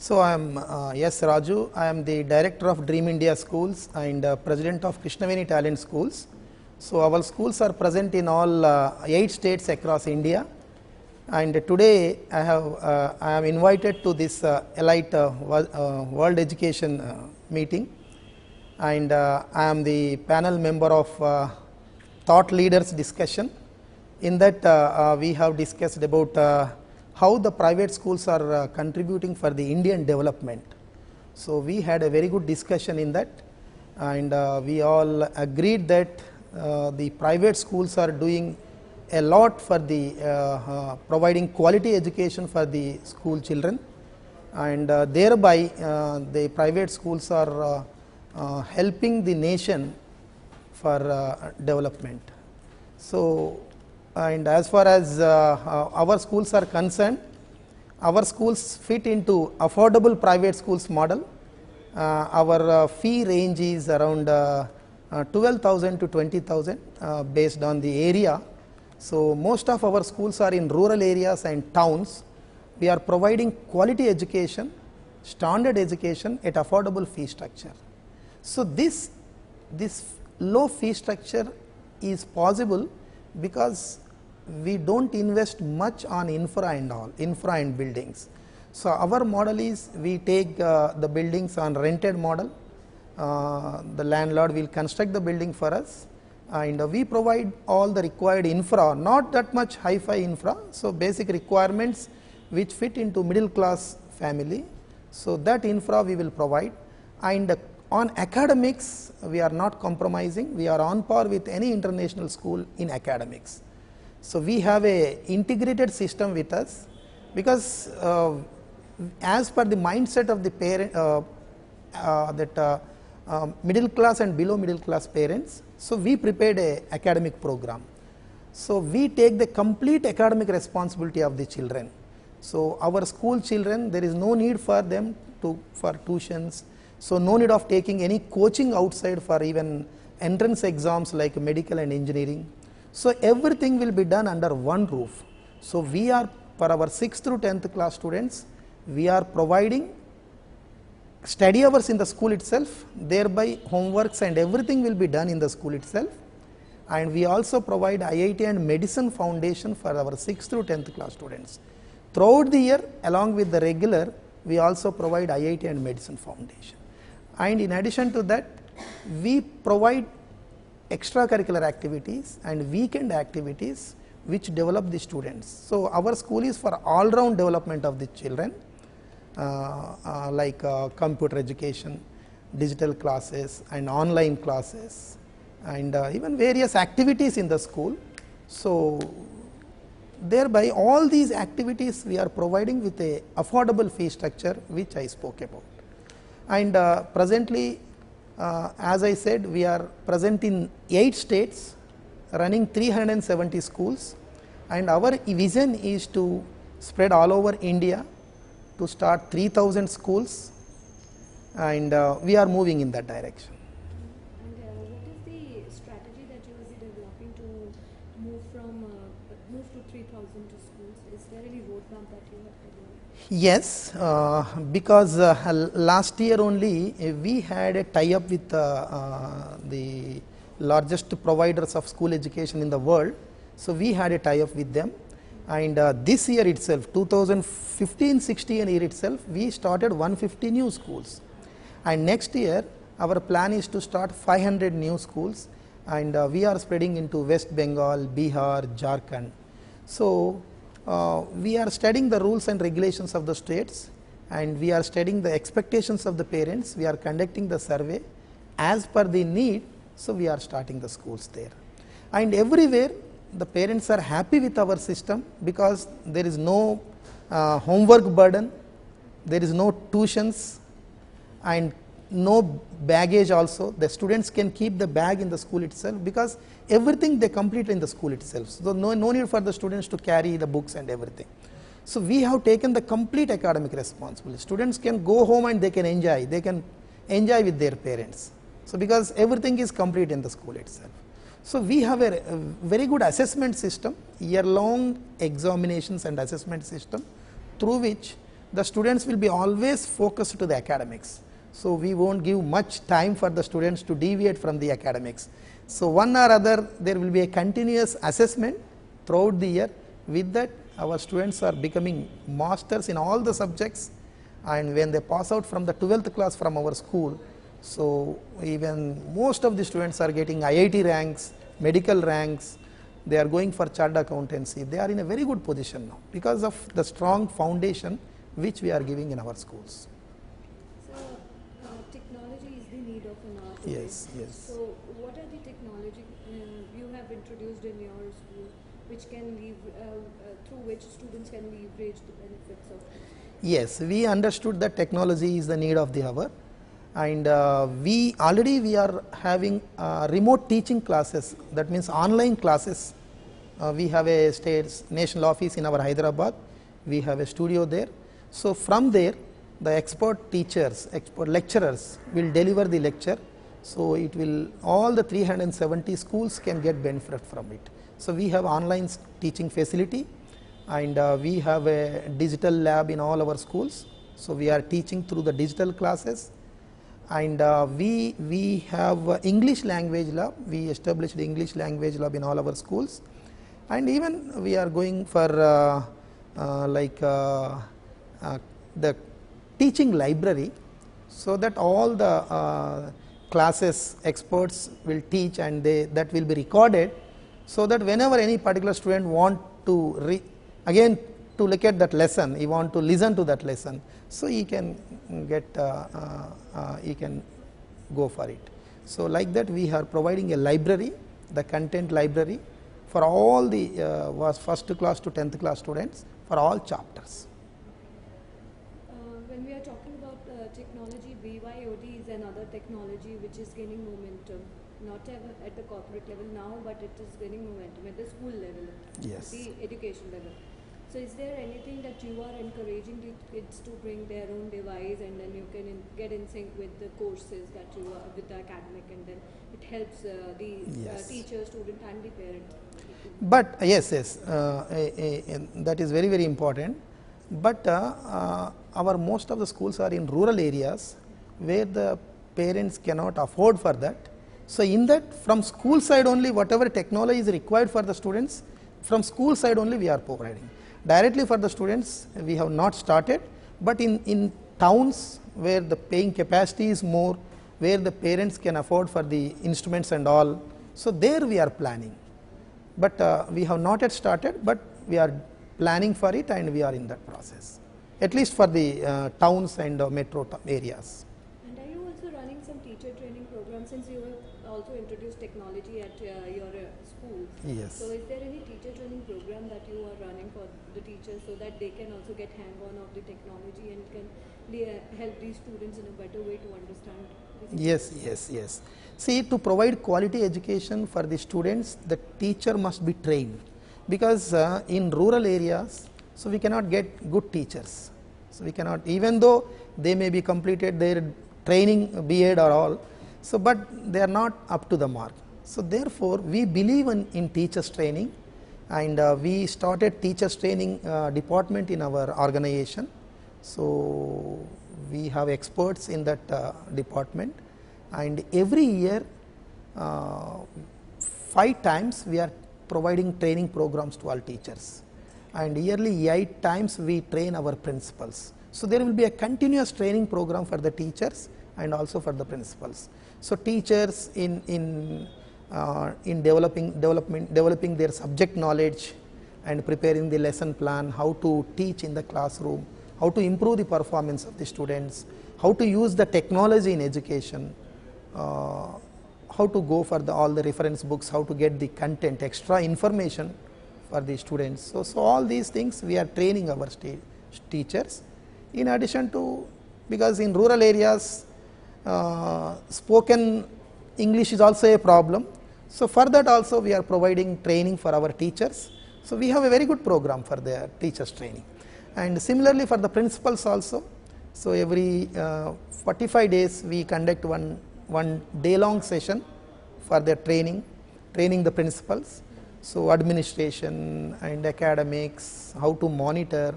So, I am S. Raju. I am the Director of Dream India Schools and President of Krishnaveni Talent Schools. So, our schools are present in all 8 states across India. And today, I am invited to this elite World Education meeting. And I am the panel member of Thought Leaders discussion. In that, we have discussed about how the private schools are contributing for the Indian development. So, we had a very good discussion in that, and we all agreed that the private schools are doing a lot for the providing quality education for the school children, and thereby the private schools are helping the nation for development. So, and as far as our schools are concerned, our schools fit into affordable private schools model. Our fee range is around 12,000 to 20,000 based on the area. So, most of our schools are in rural areas and towns. We are providing quality education, standard education at affordable fee structure. So, this low fee structure is possible because we do not invest much on infra and buildings. So, our model is we take the buildings on rented model. The landlord will construct the building for us, and we provide all the required infra, not that much hi-fi infra. So, basic requirements which fit into middle class family. So, that infra we will provide, and on academics we are not compromising. We are on par with any international school in academics. So, we have a integrated system with us, because as per the mindset of the parent middle class and below middle class parents, so we prepared a academic program. So, we take the complete academic responsibility of the children. So, our school children, there is no need for them for tuitions. So, no need of taking any coaching outside for even entrance exams like medical and engineering. So, everything will be done under one roof. So, we are, for our 6th through 10th class students, we are providing study hours in the school itself, thereby homeworks and everything will be done in the school itself. And we also provide IIT and medicine foundation for our 6th through 10th class students. Throughout the year, along with the regular, we also provide IIT and medicine foundation. And in addition to that, we provide extracurricular activities and weekend activities which develop the students. So, our school is for all round development of the children, like computer education, digital classes and online classes, and even various activities in the school. So, thereby all these activities we are providing with a affordable fee structure which I spoke about. And presently, as I said, we are present in 8 states, running 370 schools, and our vision is to spread all over India to start 3,000 schools, and we are moving in that direction. And what is the strategy that you will be developing to move to 3,000 schools? Is there any roadmap that you have developed? Yes, because last year only we had a tie-up with the largest providers of school education in the world. So, we had a tie-up with them, and this year itself, 2015-16 year itself, we started 150 new schools, and next year our plan is to start 500 new schools, and we are spreading into West Bengal, Bihar, Jharkhand. So, we are studying the rules and regulations of the states, and we are studying the expectations of the parents. We are conducting the survey as per the need. So, we are starting the schools there, and everywhere the parents are happy with our system, because there is no homework burden, there is no tuitions and no baggage also. The students can keep the bag in the school itself, because everything they complete in the school itself. So, no need for the students to carry the books and everything. So, we have taken the complete academic responsibility. Students can go home and they can enjoy with their parents. So, because everything is complete in the school itself. So, we have a very good assessment system, year-long examinations and assessment system, through which the students will be always focused to the academics. So, we won't give much time for the students to deviate from the academics. So, one or other there will be a continuous assessment throughout the year. With that, our students are becoming masters in all the subjects, and when they pass out from the 12th class from our school, so even most of the students are getting IIT ranks, medical ranks, they are going for chartered accountancy. They are in a very good position now because of the strong foundation which we are giving in our schools. So, technology is the need of an hour today. Yes, yes. So, what are the technology you have introduced in your school, which can through which students can leverage the benefits of it? Yes, we understood that technology is the need of the hour, and we are having remote teaching classes, that means online classes. We have a state's national office in our Hyderabad, we have a studio there. So, from there the expert teachers, expert lecturers will deliver the lecture. So, it will, all the 370 schools can get benefit from it. So, we have online teaching facility, and we have a digital lab in all our schools. So, we are teaching through the digital classes, and we have English language lab. We established the English language lab in all our schools, and even we are going for the teaching library, so that all the classes experts will teach, and that will be recorded, so that whenever any particular student want to again to look at that lesson, he want to listen to that lesson, so he can get he can go for it. So, like that we are providing a library, the content library for all the first class to 10th class students for all chapters. When we are talking about technology, BYOD is another technology which is gaining momentum, not ever at the corporate level now, but it is gaining momentum at the school level, Yes. the education level. So, is there anything that you are encouraging the kids to bring their own device, and then you can get in sync with the courses that you are with the academic, and then it helps the Yes. teacher, student, and the parent? But yes, that is very, very important. But our most of the schools are in rural areas where the parents cannot afford for that. So, in that, from school side only, whatever technology is required for the students, from school side only we are providing. Directly for the students we have not started, but in towns where the paying capacity is more, where the parents can afford for the instruments and all, so there we are planning. But we have not yet started, but we are planning for it, and we are in that process, at least for the towns and metro areas. And are you also running some teacher training programs, since you have also introduced technology at your schools? Yes. So, is there any teacher training program that you are running for the teachers, so that they can also get hang-on of the technology and can help these students in a better way to understand? Yes. See, to provide quality education for the students, the teacher must be trained, because in rural areas, so we cannot get good teachers. So, we cannot, even though they may be completed their training, B.Ed or all, so but they are not up to the mark. So, therefore, we believe in teachers training, and we started teachers training department in our organization. So, we have experts in that department, and every year 5 times we are providing training programs to all teachers, and yearly 8 times we train our principals. So, there will be a continuous training program for the teachers and also for the principals. So, teachers in developing their subject knowledge and preparing the lesson plan, how to teach in the classroom, how to improve the performance of the students, how to use the technology in education, how to go for all the reference books, how to get the content, extra information for the students. So all these things we are training our teachers. In addition to, because in rural areas spoken English is also a problem. So for that also we are providing training for our teachers. So we have a very good program for the teachers training. And similarly for the principals also. So every 45 days we conduct one day long session for their training the principals. So administration and academics, how to monitor,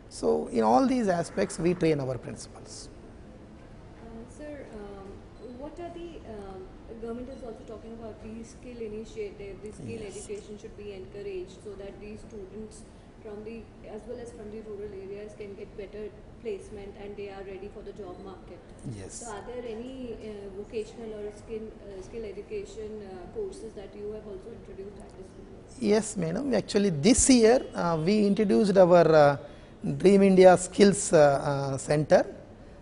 So, in all these aspects we train our principals. Sir, what are the government is also talking about the skill initiative, the skill Yes. education should be encouraged so that these students from the as well as from the rural areas can get better placement and they are ready for the job market. Yes. So are there any vocational or skill education courses that you have also introduced at this school? Yes, madam. Actually, this year we introduced our Dream India Skills Center.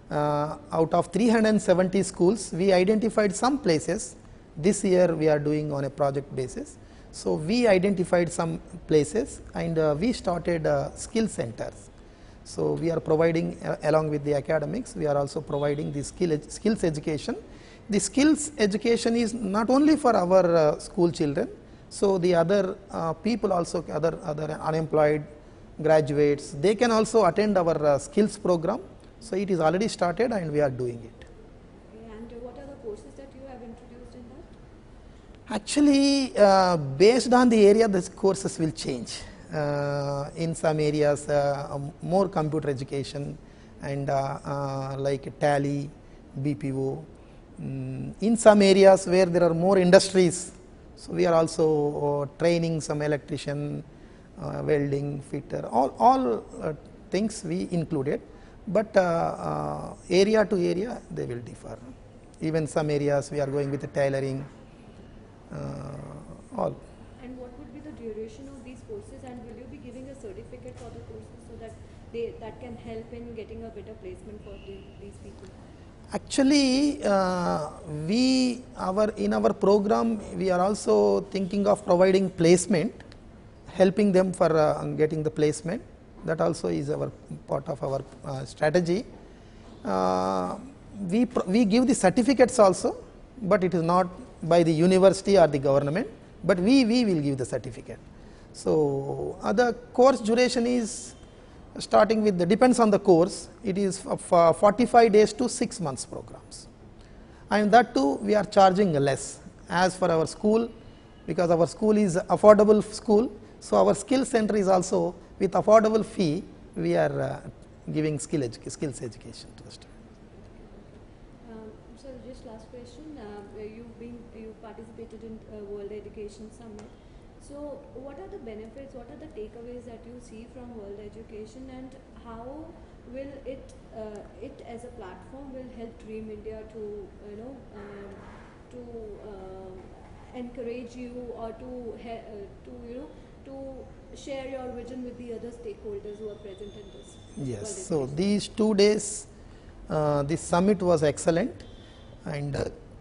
Out of 370 schools, we identified some places. This year we are doing on a project basis. So, we identified some places and we started skill centers. So, we are providing along with the academics, we are also providing the skills education. The skills education is not only for our school children. So, the other people also, other unemployed graduates, they can also attend our skills program. So, it is already started and we are doing it. And what are the courses that you have introduced in that? Actually, based on the area, the courses will change. In some areas, more computer education and like Tally, BPO. In some areas where there are more industries, so we are also training some electrician, welding, fitter, all things we included. But area to area they will differ. Even some areas we are going with the tailoring, all. And what would be the duration of these courses, and will you be giving a certificate for the courses so that that can help in getting a better placement for these people? Actually, in our program we are also thinking of providing placement, helping them for getting the placement. That also is our part of our strategy. We give the certificates also, but it is not by the university or the government, but we will give the certificate. So, the course duration is starting with depends on the course, it is 45 days to 6 months programs, and that too we are charging less as for our school, because our school is affordable school. So, our skill center is also with affordable fee, we are giving skills education to the students. So just last question, you participated in World Education Summit. So what are the benefits, what are the takeaways that you see from World Education, and how will it as a platform will help Dream India to encourage you or to share your vision with the other stakeholders who are present in this? Yes. So, these 2 days this summit was excellent, and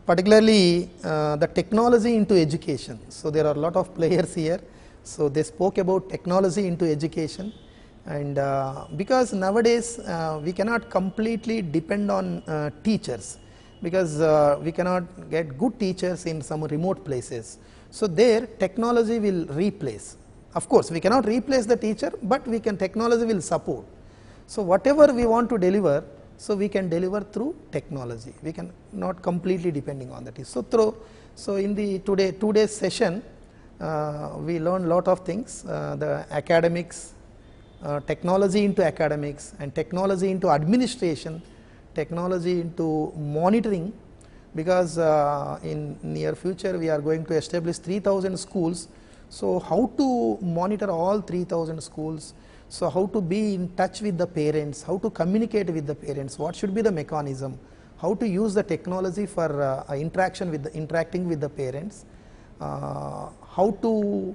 particularly the technology into education. So, there are a lot of players here. So, they spoke about technology into education, and because nowadays we cannot completely depend on teachers, because we cannot get good teachers in some remote places. So, there technology will replace. Of course, we cannot replace the teacher, but technology will support. So, whatever we want to deliver, so we can deliver through technology. We can not completely depending on the teacher. So, in the 2 days session, we learned lot of things. The academics, technology into academics, and technology into administration, technology into monitoring, because in near future we are going to establish 3,000 schools. So, how to monitor all 3,000 schools? So, how to be in touch with the parents, how to communicate with the parents, what should be the mechanism, how to use the technology for interacting with the parents, how to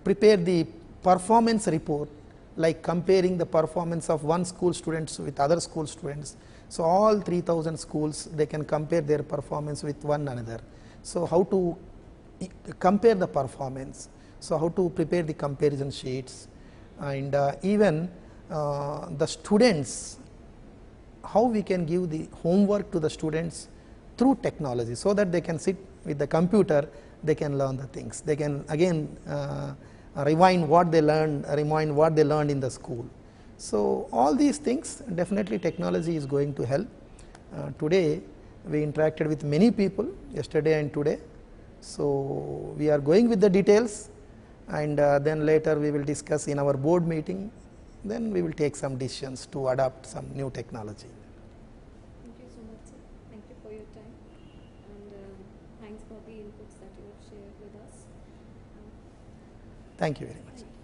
prepare the performance report, like comparing the performance of one school students with other school students. So, all 3,000 schools, they can compare their performance with one another. So, how to compare the performance, so how to prepare the comparison sheets, and even the students, how we can give the homework to the students through technology, so that they can sit with the computer, they can learn the things, they can again rewind what they learned in the school. So, all these things, definitely technology is going to help. Today we interacted with many people yesterday and today. So, we are going with the details, and then later we will discuss in our board meeting then we will take some decisions to adopt some new technology. Thank you so much, sir. Thank you for your time, and thanks for the inputs that you have shared with us. Thank you very much. Thank you.